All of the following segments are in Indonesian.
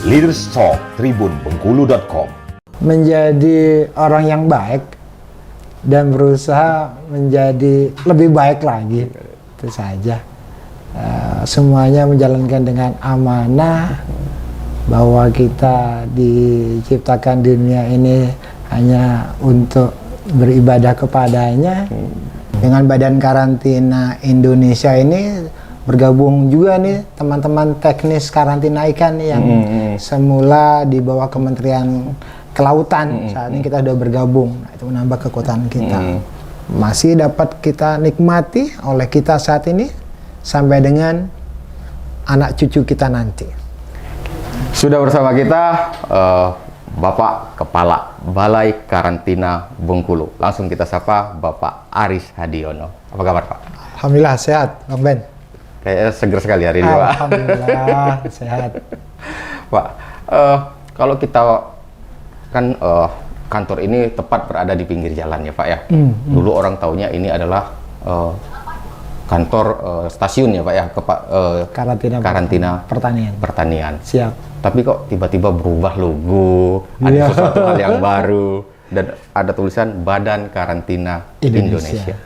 Leaders Talk tribunbengkulu.com. Menjadi orang yang baik dan berusaha menjadi lebih baik lagi, itu saja. Semuanya menjalankan dengan amanah, bahwa kita diciptakan di dunia ini hanya untuk beribadah kepadanya. Dengan Badan Karantina Indonesia ini bergabung juga nih teman-teman teknis karantina ikan yang semula di bawah Kementerian Kelautan. Saat ini kita sudah bergabung, nah, itu menambah kekuatan kita. Masih dapat kita nikmati oleh kita saat ini sampai dengan anak cucu kita nanti. Sudah bersama kita Bapak Kepala Balai Karantina Bengkulu. Langsung kita sapa Bapak Aris Hadiono. Apa kabar, Pak? Alhamdulillah sehat, Bang Ben. Kayaknya seger sekali hari ini, Pak. Alhamdulillah sehat. Pak, kalau kita kan kantor ini tepat berada di pinggir jalan ya, Pak ya. Dulu orang taunya ini adalah kantor stasiun ya, Pak ya, karantina pertanian. Siap. Tapi kok tiba-tiba berubah logo, ada sesuatu hal yang baru, dan ada tulisan Badan Karantina Indonesia.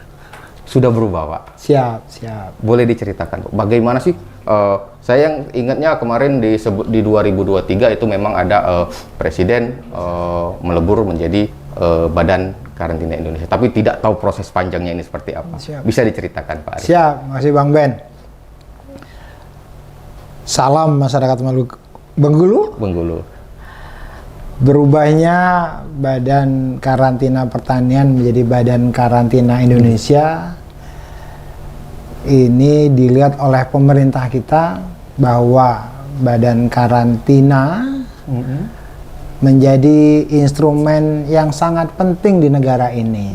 Sudah berubah, Pak? Siap. Boleh diceritakan, Pak, bagaimana sih? Saya yang ingatnya kemarin di 2023 itu memang ada Presiden melebur menjadi Badan Karantina Indonesia, tapi tidak tahu proses panjangnya ini seperti apa. Siap. Bisa diceritakan, Pak Aris? Siap, makasih Bang Ben. Salam masyarakat Bengkulu. Berubahnya Badan Karantina Pertanian menjadi Badan Karantina Indonesia ini dilihat oleh pemerintah kita bahwa Badan Karantina menjadi instrumen yang sangat penting di negara ini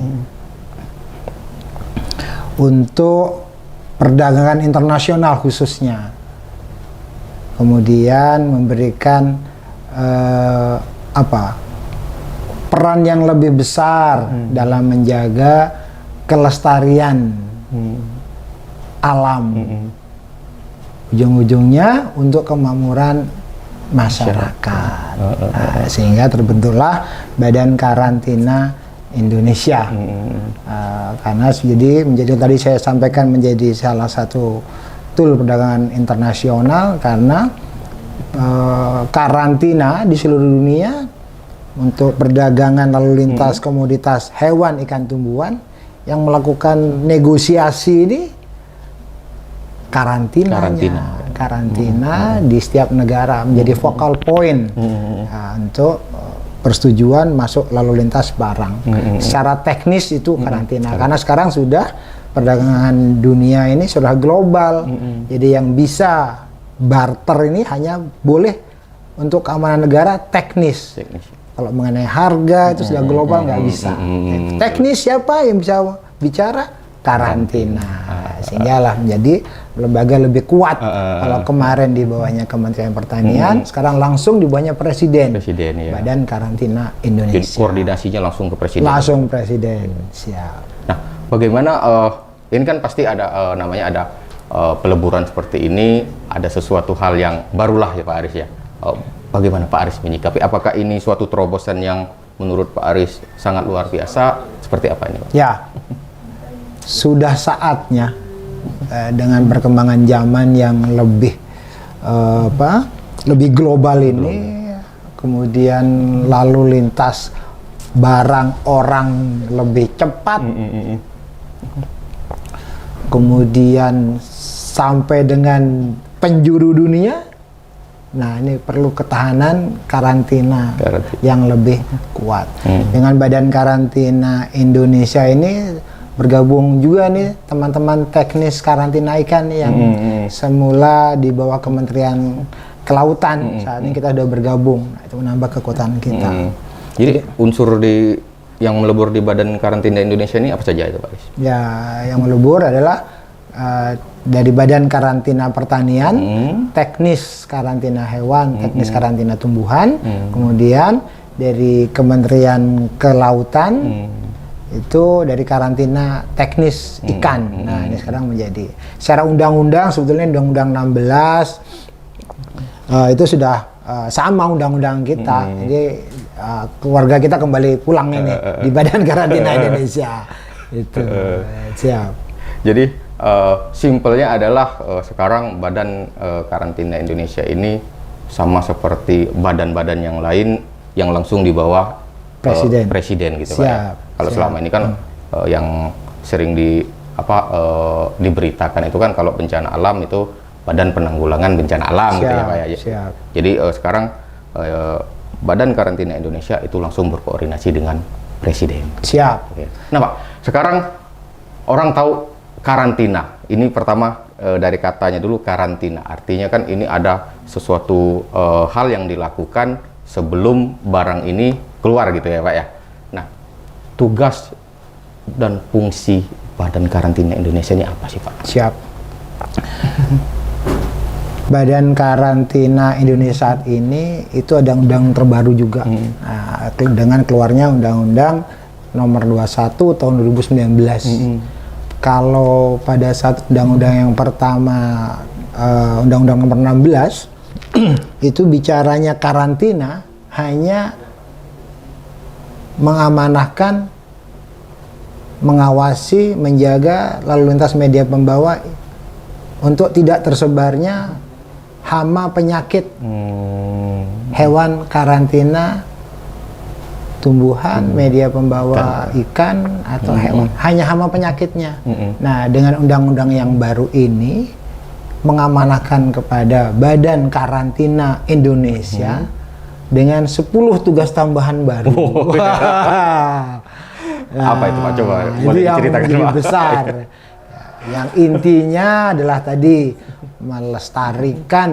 untuk perdagangan internasional khususnya. Kemudian memberikan peran yang lebih besar dalam menjaga kelestarian alam. Ujung-ujungnya untuk kemakmuran masyarakat. Sehingga terbentuklah Badan Karantina Indonesia. Karena menjadi tadi saya sampaikan menjadi salah satu tool perdagangan internasional, karena karantina di seluruh dunia untuk perdagangan lalu lintas komoditas hewan, ikan, tumbuhan yang melakukan negosiasi ini karantina di setiap negara menjadi focal point untuk persetujuan masuk lalu lintas barang. Secara teknis itu karantina, karena sekarang sudah perdagangan dunia ini sudah global. Jadi yang bisa barter ini hanya boleh untuk keamanan negara teknis. Kalau mengenai harga itu sudah global, nggak bisa. Teknis siapa yang bisa bicara? Karantina. Sehingga lah menjadi lembaga lebih kuat. Kalau kemarin di bawahnya Kementerian Pertanian, sekarang langsung di bawahnya Presiden ya. Badan Karantina Indonesia. Jadi koordinasinya langsung ke Presiden. Langsung Presiden. Siap. Nah, bagaimana ini kan pasti ada namanya ada peleburan seperti ini, ada sesuatu hal yang barulah ya Pak Aris ya. Bagaimana Pak Aris menyikapi? Apakah ini suatu terobosan yang menurut Pak Aris sangat luar biasa? Seperti apa ini, Pak? Ya, sudah saatnya dengan perkembangan zaman yang lebih lebih global ini, kemudian lalu lintas barang orang lebih cepat, kemudian sampai dengan penjuru dunia. Nah, ini perlu ketahanan karantina yang lebih kuat. Dengan Badan Karantina Indonesia ini bergabung juga nih teman-teman teknis karantina ikan yang semula di bawah Kementerian Kelautan. Saat ini kita sudah bergabung, nah, itu menambah kekuatan kita. Jadi unsur yang melebur di Badan Karantina Indonesia ini apa saja itu, Pak Aris? Ya, yang melebur adalah dari Badan Karantina Pertanian, teknis karantina hewan, teknis karantina tumbuhan, kemudian dari Kementerian Kelautan, itu dari karantina teknis ikan. Nah, ini sekarang menjadi secara undang-undang, sebetulnya Undang-Undang 16 itu sudah sama undang-undang kita. Jadi keluarga kita kembali pulang ini di Badan Karantina Indonesia. Itu siap. Jadi simpelnya adalah sekarang Badan Karantina Indonesia ini sama seperti badan-badan yang lain yang langsung di bawah presiden gitu Pak ya. Kalau selama ini kan yang sering diberitakan itu kan kalau bencana alam itu Badan Penanggulangan Bencana Alam gitu ya Pak ya. Siap. Jadi sekarang Badan Karantina Indonesia itu langsung berkoordinasi dengan presiden. Siap. Oke. Nah Pak, sekarang orang tahu karantina. Ini pertama dari katanya dulu karantina. Artinya kan ini ada sesuatu hal yang dilakukan sebelum barang ini keluar gitu ya Pak ya. Nah, tugas dan fungsi Badan Karantina Indonesia ini apa sih Pak? Siap. Badan Karantina Indonesia saat ini itu ada undang terbaru juga. Nah, dengan keluarnya Undang-Undang Nomor 21 tahun 2019. Kalau pada saat undang-undang yang pertama, Undang-Undang Nomor 16 itu bicaranya karantina hanya mengamanahkan, mengawasi, menjaga lalu lintas media pembawa untuk tidak tersebarnya hama penyakit hewan karantina, tumbuhan, media pembawa ikan atau hewan, hanya hama penyakitnya. Nah, dengan undang-undang yang baru ini mengamanahkan kepada Badan Karantina Indonesia dengan 10 tugas tambahan baru. Apa itu Pak? Coba boleh itu yang diceritakan lebih Pak. besar. Yang intinya adalah tadi melestarikan.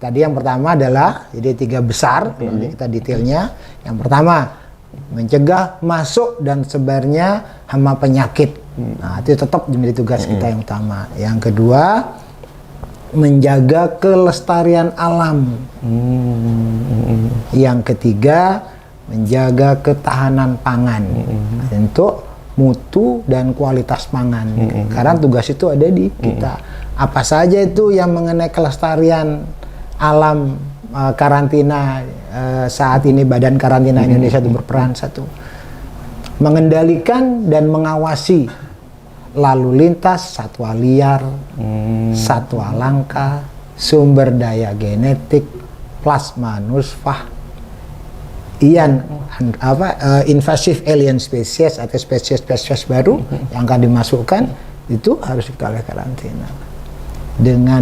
Tadi yang pertama adalah jadi 3 besar, kalau kita detailnya. Yang pertama, mencegah masuk dan sebarnya hama penyakit. Nah, itu tetap menjadi tugas kita yang utama. Yang kedua, menjaga kelestarian alam. Yang ketiga, menjaga ketahanan pangan untuk mutu dan kualitas pangan. Karena tugas itu ada di kita. Apa saja itu yang mengenai kelestarian alam karantina saat ini Badan Karantina Indonesia itu berperan satu, mengendalikan dan mengawasi lalu lintas satwa liar, satwa langka, sumber daya genetik, plasma nusfah, invasive alien species atau spesies-spesies baru yang akan dimasukkan itu harus kita oleh karantina. Dengan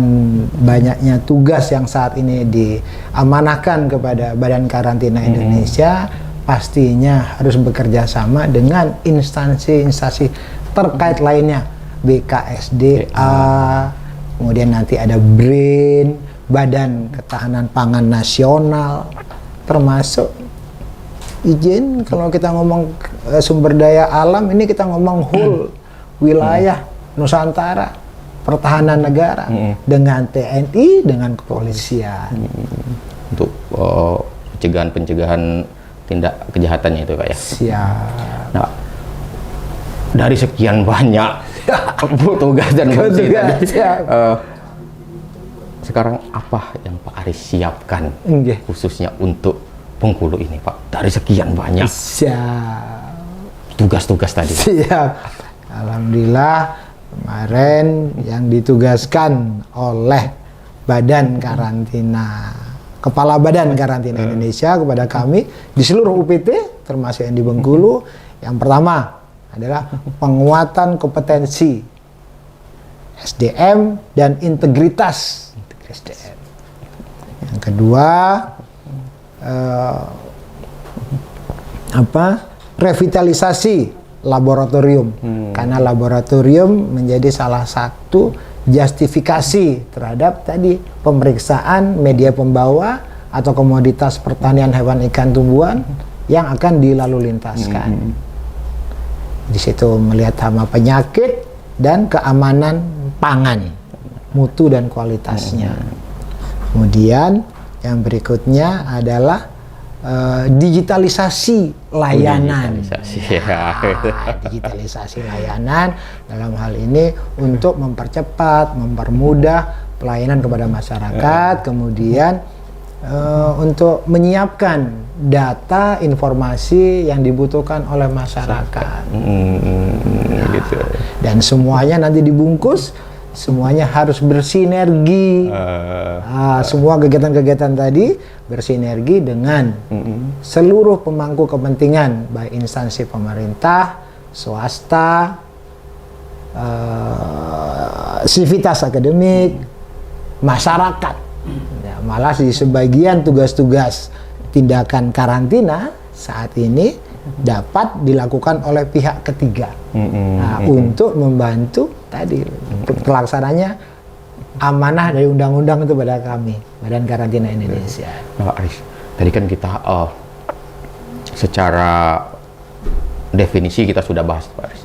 banyaknya tugas yang saat ini diamanahkan kepada Badan Karantina Indonesia, pastinya harus bekerja sama dengan instansi-instansi terkait lainnya, BKSDA, kemudian nanti ada BRIN, Badan Ketahanan Pangan Nasional, termasuk izin kalau kita ngomong sumber daya alam ini kita ngomong whole wilayah Nusantara, pertahanan negara dengan TNI, dengan kepolisian. Untuk pencegahan tindak kejahatannya itu Pak ya. Siap. Nah, dari sekian banyak tugas dan fungsi tadi, sekarang apa yang Pak Aris siapkan khususnya untuk Bengkulu ini Pak? Dari sekian banyak tugas-tugas tadi. Siap. Alhamdulillah kemarin yang ditugaskan oleh Badan Karantina, Kepala Badan Karantina Indonesia kepada kami di seluruh UPT termasuk yang di Bengkulu, yang pertama adalah penguatan kompetensi SDM dan integritas SDM. Yang kedua, revitalisasi laboratorium, karena laboratorium menjadi salah satu justifikasi terhadap tadi pemeriksaan media pembawa atau komoditas pertanian hewan ikan tumbuhan yang akan dilalu lintaskan. Di situ melihat hama penyakit dan keamanan pangan, mutu dan kualitasnya. Kemudian yang berikutnya adalah digitalisasi layanan. Digitalisasi layanan dalam hal ini untuk mempercepat, mempermudah pelayanan kepada masyarakat, kemudian untuk menyiapkan data informasi yang dibutuhkan oleh masyarakat. Gitu. Dan semuanya nanti dibungkus, semuanya harus bersinergi. Semua kegiatan-kegiatan tadi bersinergi dengan seluruh pemangku kepentingan, baik instansi pemerintah, swasta, sivitas akademik, masyarakat. Ya, malah di sebagian tugas-tugas tindakan karantina saat ini dapat dilakukan oleh pihak ketiga untuk membantu tadi pelaksananya amanah dari undang-undang itu pada kami, Badan Karantina Indonesia. Nah, Aris, tadi kan kita secara definisi kita sudah bahas, Pak Aris.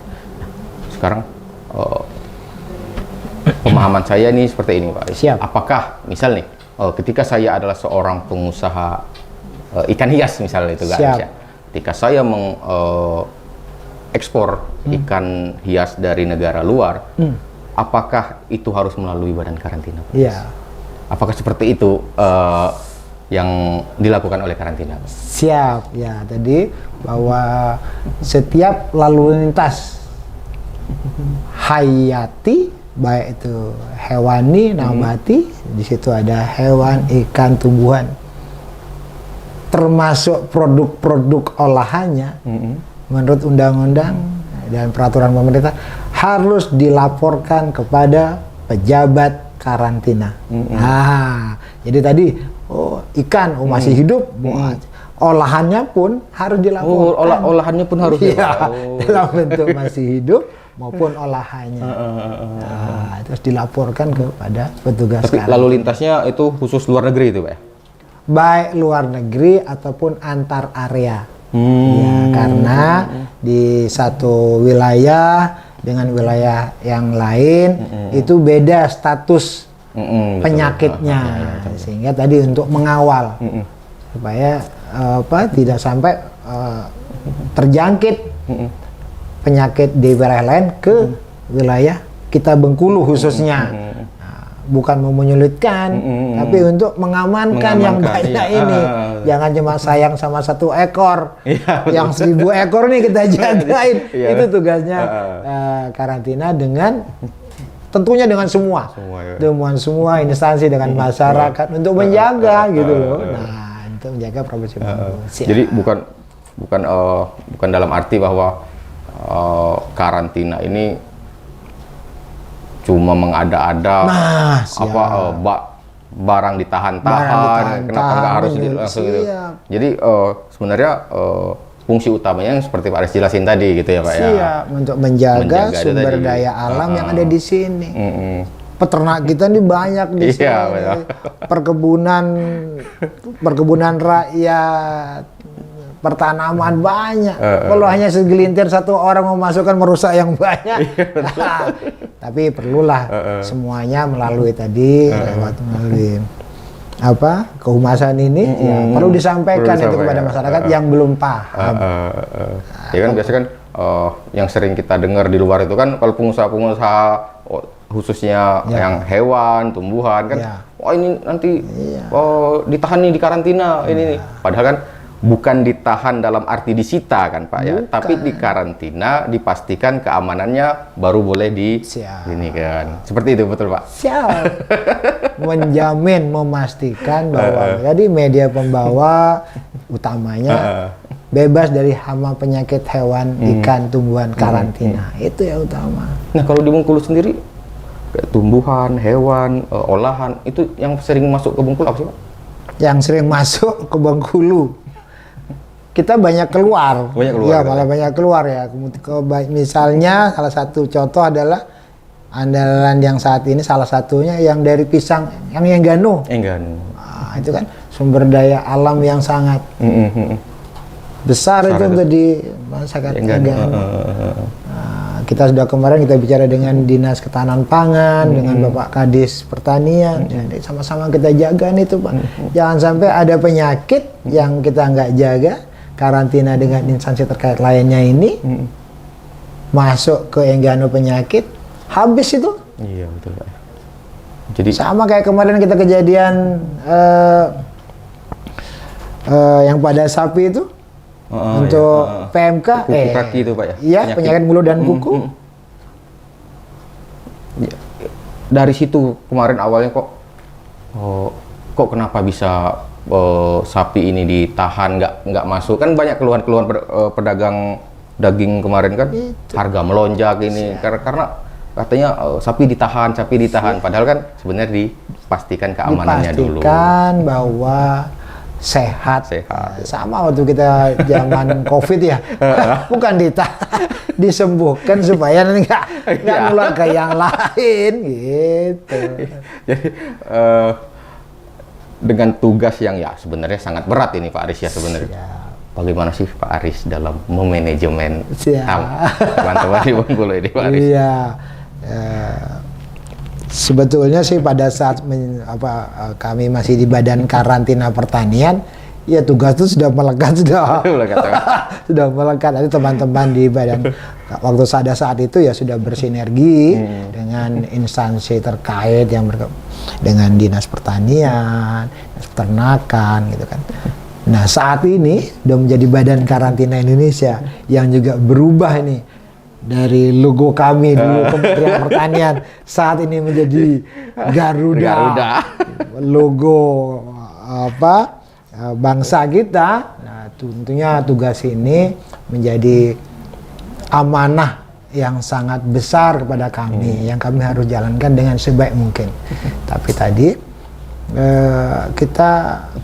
Sekarang pemahaman saya nih seperti ini, Pak Aris. Siap. Apakah misal nih, ketika saya adalah seorang pengusaha ikan hias misalnya itu, Aris, ya. Ketika saya ekspor ikan hias dari negara luar, apakah itu harus melalui badan karantina, Pak? Iya. Apakah seperti itu yang dilakukan oleh karantina, Pak? Siap, ya tadi bahwa setiap lalu lintas hayati, baik itu hewani, nabati, di situ ada hewan, ikan, tumbuhan, termasuk produk-produk olahannya, menurut undang-undang dan peraturan pemerintah harus dilaporkan kepada pejabat karantina. Nah, jadi tadi ikan masih hidup, olahannya pun harus dilaporkan. Olahannya pun harus dalam bentuk masih hidup maupun olahannya. Terus dilaporkan kepada petugas. Tapi lalu lintasnya itu khusus luar negeri itu, Pak? Baik luar negeri ataupun antar area. Ya, karena di satu wilayah dengan wilayah yang lain itu beda status penyakitnya. Sehingga tadi untuk mengawal supaya tidak sampai terjangkit penyakit di wilayah lain ke wilayah kita Bengkulu khususnya. Bukan mau menyulitkan, tapi untuk mengamankan yang banyak ini. Jangan cuma sayang sama satu ekor, yang 1000 ekor nih kita jagain. Itu tugasnya karantina dengan tentunya dengan semua instansi dengan masyarakat untuk menjaga gitu loh. Nah, untuk menjaga profesi Bengkulu. Jadi bukan dalam arti bahwa karantina ini cuma mengada-ada barang ditahan-tahan, kenapa nggak harus langsung gitu. Jadi sebenarnya fungsi utamanya yang seperti Pak Aris jelasin tadi gitu ya, Pak ya. Siap, untuk menjaga sumber daya alam yang ada di sini. Peternak kita ini banyak di sini. Perkebunan rakyat, pertanaman banyak. Kalau hanya segelintir satu orang memasukkan merusak yang banyak. Tapi perlulah semuanya melalui tadi melalui kehumasan ini perlu disampaikan itu kepada masyarakat yang belum paham. Ya kan biasanya kan yang sering kita dengar di luar itu kan kalau pengusaha-pengusaha khususnya yang hewan, tumbuhan kan, wah ini nanti ditahan nih di karantina ini nih. Padahal kan bukan ditahan dalam arti disita kan, Pak ya, tapi di karantina dipastikan keamanannya baru boleh ini kan. Seperti itu betul, Pak? Siap. Menjamin, memastikan bahwa tadi media pembawa utamanya bebas dari hama penyakit hewan, ikan, tumbuhan karantina. Itu yang utama. Nah, kalau di Bengkulu sendiri tumbuhan, hewan, olahan itu yang sering masuk ke Bengkulu apa sih, Pak? Yang sering masuk ke Bengkulu kita banyak keluar. Malah banyak keluar ya. Misalnya salah satu contoh adalah andalan yang saat ini salah satunya yang dari pisang yang Enggano. Itu kan sumber daya alam yang sangat besar itu untuk di masyarakat Enggano. Kita sudah kemarin kita bicara dengan Dinas Ketahanan Pangan, dengan Bapak Kadis Pertanian, jadi sama-sama kita jaga nih tuh, Pak. Jangan sampai ada penyakit yang kita nggak jaga, karantina dengan instansi terkait lainnya ini masuk ke Enggano penyakit, habis itu. Iya betul, Pak. Jadi sama kayak kemarin kita kejadian yang pada sapi itu untuk PMK, kuku kaki itu Pak ya? Iya, penyakit mulut dan kuku. Ya, dari situ kemarin awalnya kok kenapa bisa sapi ini ditahan nggak masuk, kan banyak keluhan-keluhan pedagang daging kemarin kan itu. Harga melonjak ini karena katanya sapi ditahan padahal kan sebenarnya dipastikan keamanannya dulu. Dipastikan bahwa sehat. Sama waktu kita zaman COVID ya, bukan disembuhkan supaya nanti nggak nular ke yang lain gitu. Jadi dengan tugas yang ya sebenarnya sangat berat ini Pak Aris ya sebenarnya. Bagaimana sih Pak Aris dalam memanajemen teman-teman di Bengkulu ini Pak Aris? Iya, sebetulnya sih pada saat kami masih di Badan Karantina Pertanian, ya tugas itu sudah melekat sudah melekat. Nanti teman-teman di badan waktu saat itu ya sudah bersinergi dengan instansi terkait yang dengan Dinas Pertanian, Dinas Peternakan gitu kan. Nah saat ini sudah menjadi Badan Karantina Indonesia yang juga berubah ini dari logo kami dulu Kementerian Pertanian saat ini menjadi Garuda. Logo bangsa kita. Nah tentunya tugas ini menjadi amanah yang sangat besar kepada kami yang kami harus jalankan dengan sebaik mungkin. Tapi tadi kita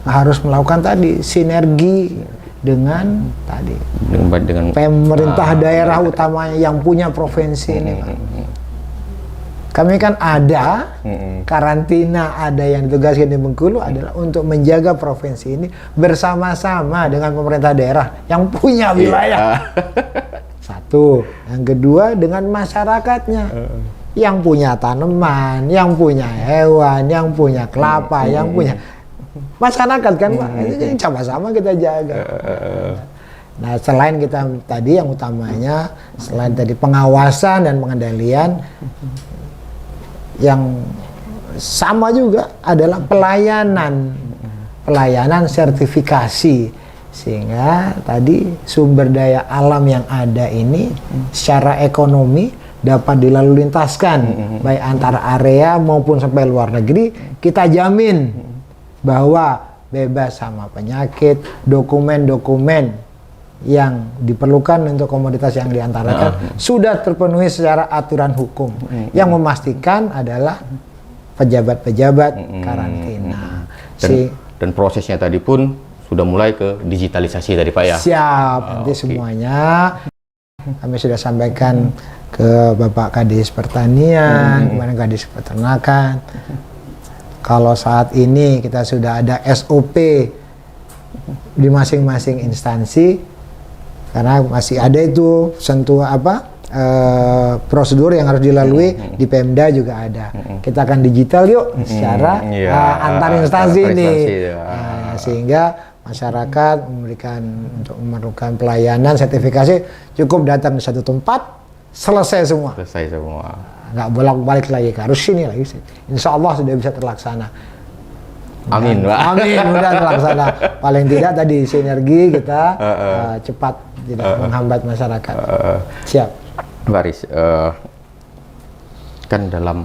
harus melakukan tadi sinergi dengan pemerintah daerah utamanya yang punya provinsi ini. Kami kan ada karantina, ada yang ditugaskan di Bengkulu adalah untuk menjaga provinsi ini bersama-sama dengan pemerintah daerah yang punya wilayah. Satu, yang kedua dengan masyarakatnya. Yang punya tanaman, yang punya hewan, yang punya kelapa, yang punya masyarakat kan Pak, ini sama-sama kita jaga. Nah selain kita tadi yang utamanya, selain tadi pengawasan dan pengendalian, yang sama juga adalah pelayanan sertifikasi, sehingga tadi sumber daya alam yang ada ini secara ekonomi dapat dilalu lintaskan baik antara area maupun sampai luar negeri. Kita jamin bahwa bebas sama penyakit, dokumen-dokumen yang diperlukan untuk komoditas yang diantarakan sudah terpenuhi secara aturan hukum. Yang memastikan adalah pejabat-pejabat karantina. Dan prosesnya tadi pun sudah mulai ke digitalisasi tadi Pak ya? Siap, nanti semuanya kami sudah sampaikan ke Bapak Kadis Pertanian, kemarin Kadis Peternakan. Kalau saat ini kita sudah ada SOP di masing-masing instansi, karena masih ada itu prosedur yang harus dilalui di Pemda juga ada. Kita akan digital yuk secara antar instansi ini, sehingga masyarakat memerlukan pelayanan sertifikasi cukup datang di satu tempat, selesai semua. Nggak bolak-balik lagi harus sini lagi. Insya Allah sudah bisa terlaksana. Amin Pak. Amin, mudah terlaksana. Paling tidak tadi sinergi kita cepat, tidak menghambat masyarakat. Siap. Pak Aris, kan dalam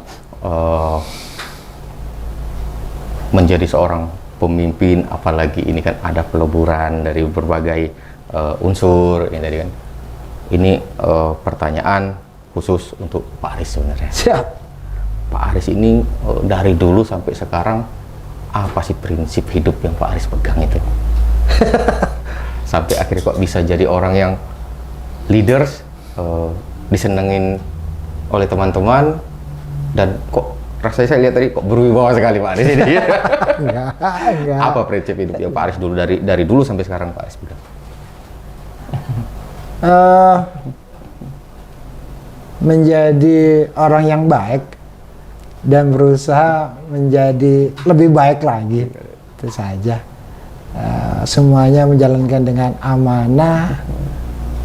menjadi seorang pemimpin, apalagi ini kan ada peleburan dari berbagai unsur ini tadi kan. Ini pertanyaan khusus untuk Pak Aris sebenarnya. Siap. Pak Aris ini dari dulu sampai sekarang apa sih prinsip hidup yang Pak Aris pegang itu? Sampai akhirnya kok bisa jadi orang yang leaders, disenengin oleh teman-teman, dan kok rasanya saya lihat tadi kok berwibawa sekali Pak Aris ini. Enggak. Apa prinsip hidup yang Pak Aris dulu dari dulu sampai sekarang Pak Aris pegang? Menjadi orang yang baik dan berusaha menjadi lebih baik lagi, itu saja. Semuanya menjalankan dengan amanah,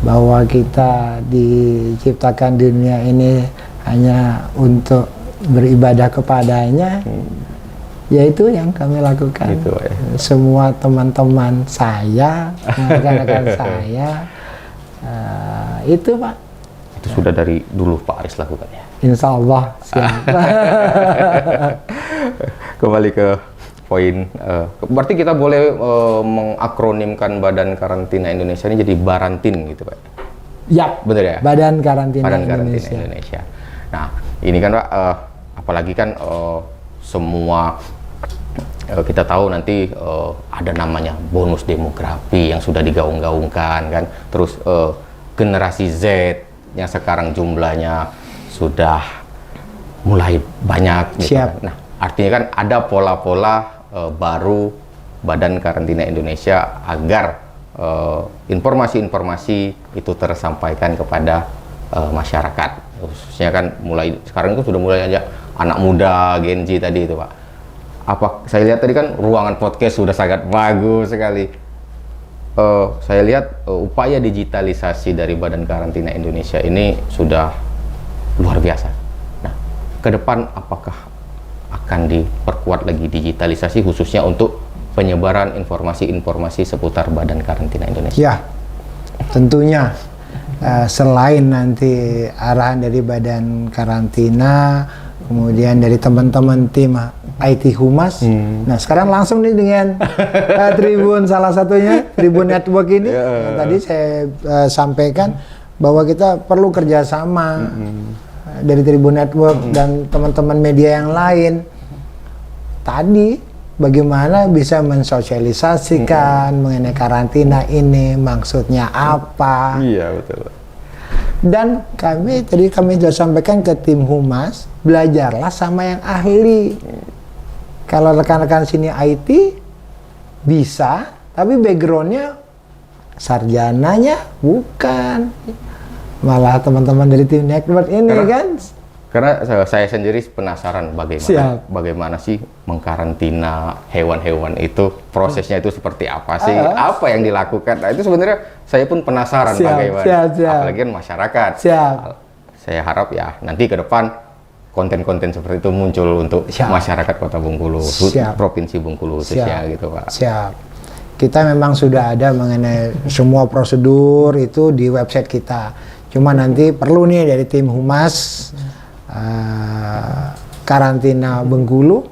bahwa kita diciptakan di dunia ini hanya untuk beribadah kepadanya, Ya itu yang kami lakukan. Gitu, ya. Semua teman-teman saya, rekan-rekan saya, itu Pak. Itu sudah dari dulu Pak Aris lakukan ya. Insya Allah siap. Kembali ke poin, berarti kita boleh mengakronimkan Badan Karantina Indonesia ini jadi Barantin gitu Pak? Yap, bener ya? Badan Karantina Indonesia. Indonesia. Nah, ini kan Pak, apalagi kan semua kita tahu nanti ada namanya bonus demografi yang sudah digaung-gaungkan kan, terus generasi Z yang sekarang jumlahnya sudah mulai banyak gitu. Siap. Nah, artinya kan ada pola-pola baru Badan Karantina Indonesia agar informasi-informasi itu tersampaikan kepada masyarakat, khususnya kan mulai sekarang itu sudah mulai aja anak muda Gen Z tadi itu Pak. Apa saya lihat tadi kan ruangan podcast sudah sangat bagus sekali. Saya lihat upaya digitalisasi dari Badan Karantina Indonesia ini sudah luar biasa. Nah, ke depan apakah akan diperkuat lagi digitalisasi khususnya untuk penyebaran informasi-informasi seputar Badan Karantina Indonesia? Ya, tentunya selain nanti arahan dari Badan Karantina, kemudian dari teman-teman tim IT Humas. Nah, sekarang langsung nih dengan Tribun, salah satunya Tribun Network ini. Yang tadi saya sampaikan bahwa kita perlu kerjasama dari Tribun Network dan teman-teman media yang lain. Tadi bagaimana bisa mensosialisasikan mengenai karantina ini, maksudnya apa? Iya, betul. Dan kami sudah sampaikan ke tim Humas, belajarlah sama yang ahli. Kalau rekan-rekan sini IT bisa, tapi backgroundnya sarjananya bukan. Malah teman-teman dari tim network ini Karena saya sendiri penasaran bagaimana sih mengkarantina hewan-hewan itu, prosesnya itu seperti apa sih, apa yang dilakukan. Nah, itu sebenarnya saya pun penasaran bagaimana, apalagi kan masyarakat. Saya harap ya nanti ke depan konten-konten seperti itu muncul untuk masyarakat Kota Bengkulu, Provinsi Bengkulu khususnya gitu Pak. Siap. Kita memang sudah ada mengenai semua prosedur itu di website kita. Cuma nanti perlu nih dari tim Humas Karantina Bengkulu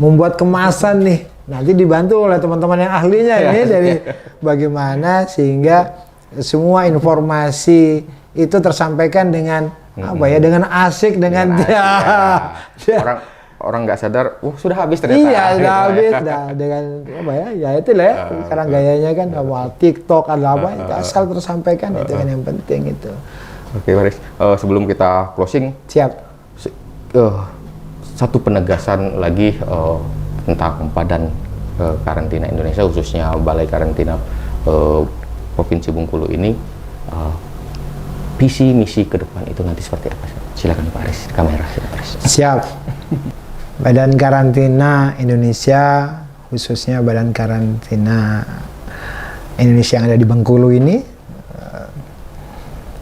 membuat kemasan nih, nanti dibantu oleh teman-teman yang ahlinya ini dari bagaimana sehingga semua informasi itu tersampaikan dengan dengan asik, dengan orang nggak sadar, sudah habis ternyata. Iya, sudah habis, dengan itulah ya. Sekarang gayanya kan TikTok ada asal tersampaikan itu kan yang penting itu. Oke, Baris. Sebelum kita closing, siap. Satu penegasan lagi tentang Badan Karantina Indonesia, khususnya Balai Karantina Provinsi Bengkulu ini, visi misi ke depan itu nanti seperti apa? Silakan Pak Aris, kamera. Siap. Badan Karantina Indonesia, khususnya Badan Karantina Indonesia yang ada di Bengkulu ini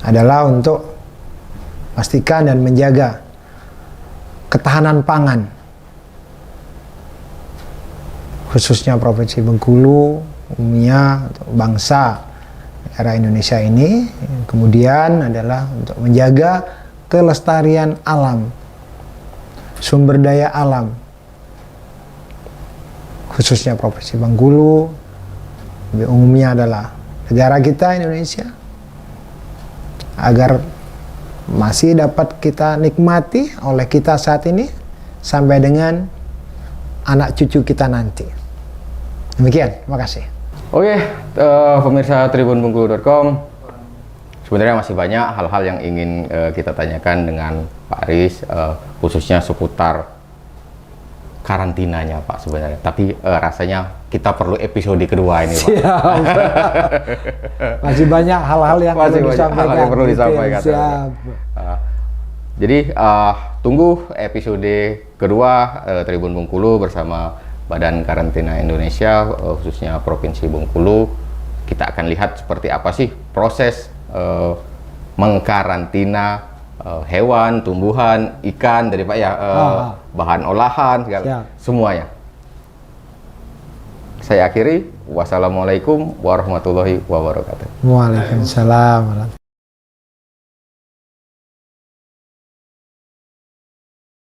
adalah untuk pastikan dan menjaga ketahanan pangan, khususnya Provinsi Bengkulu, umumnya bangsa negara Indonesia ini. Kemudian adalah untuk menjaga kelestarian alam, sumber daya alam, khususnya Provinsi Bengkulu, lebih umumnya adalah negara kita Indonesia, agar masih dapat kita nikmati oleh kita saat ini sampai dengan anak cucu kita nanti. Demikian, terima kasih. Oke, pemirsa tribunbengkulu.com, sebenarnya masih banyak hal-hal yang ingin kita tanyakan dengan Pak Aris, khususnya seputar karantinanya Pak sebenarnya. Tapi rasanya kita perlu episode kedua ini Pak. Siap. Masih banyak hal-hal yang perlu disampaikan. Siap. Jadi tunggu episode kedua Tribun Bengkulu bersama Badan Karantina Indonesia, khususnya Provinsi Bengkulu. Kita akan lihat seperti apa sih proses mengkarantina hewan, tumbuhan, ikan dari Pak ya, bahan olahan segala, Siap. semuanya. Saya akhiri, wassalamualaikum warahmatullahi wabarakatuh. Waalaikumsalam.